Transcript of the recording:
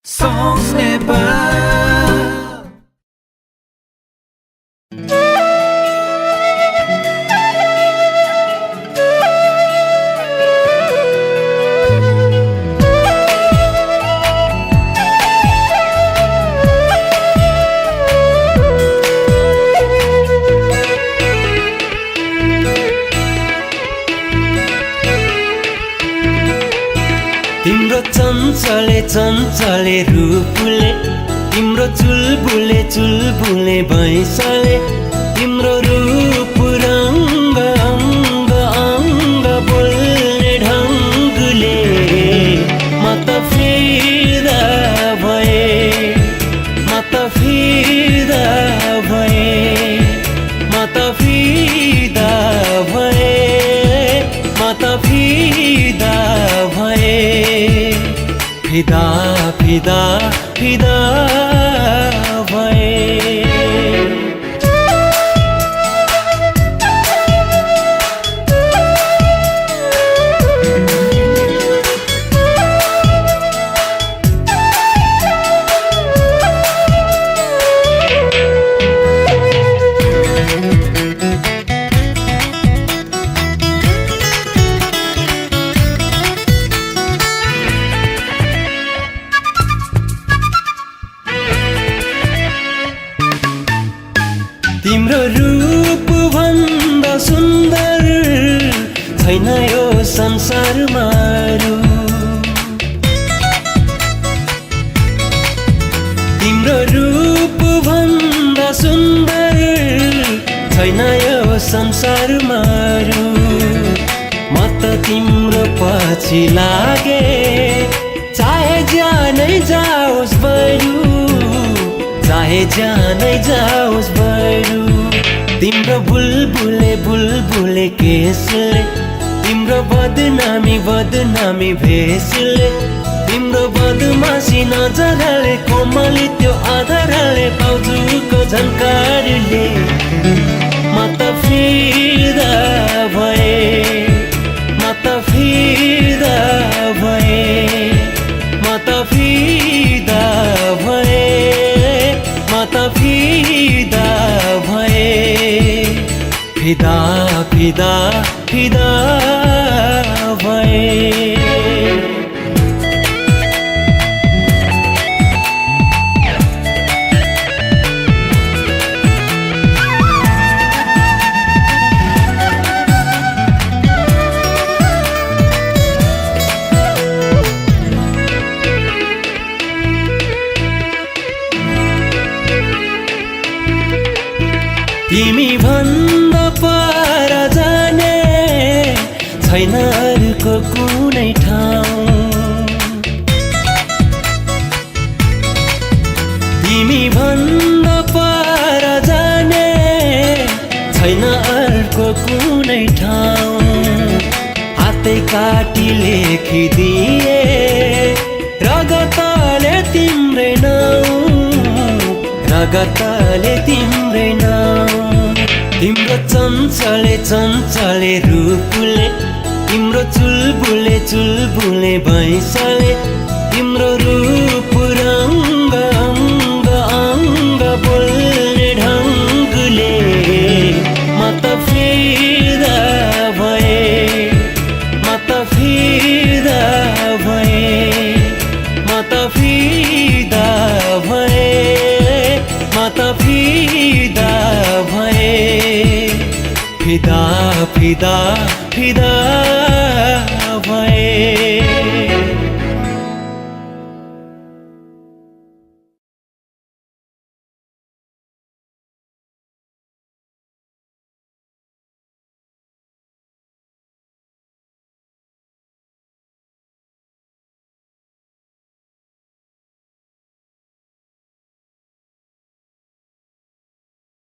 Songs Nepal. तिम्रो चञ्चले चञ्चले रूपले तिम्रो चुलबुले भैँसले तिम्रो रूप रङ्ग अङ्ग अङ्ग बोल्ने ढङ्गले म त फिदा भए म त फिदा भए म त फिदा भए म त फिदा भए फिदा फिदा फिदा भए तिम्रो रूप भन्दा सुन्दर छैन यो संसारमा अरू। तिम्रो रूप भन्दा सुन्दर छैन यो संसारमा अरू। म त तिम्रो पछि लागे चाहे ज्यानै जाओस् बरु चाहे ज्यानै जाओस् बरु। तिम्रो बुलबुले केसले तिम्रो बदनामी भेषले तिम्रो बदमासी नजरले कोमली त्यो आधारले बाउजूको झन्कारले म त फिदा भए म त फिदा भए म त फिदा भए म त फिदा भए फिदा फिदा फिदा भए। तिमी भन्दा पर जाने छैन अरूको कुनै ठाउँ। तिमी भन्दा पर जाने छैन अरूको कुनै ठाउँ। हातै काटी लेखिदिए रगतले तिम्रै नाउँ रगतले तिम्रै नाउँ। तिम्रो चञ्चले रूपले तिम्रो चुलबुले भैँसले तिम्रो रूप रङ्ग अङ्ग अङ्ग बोल्ने ढङ्गले म त फिदा भए म त फिदा भए म त फिदा भए म त फिदा भए फिदा फिदा फिदा भए।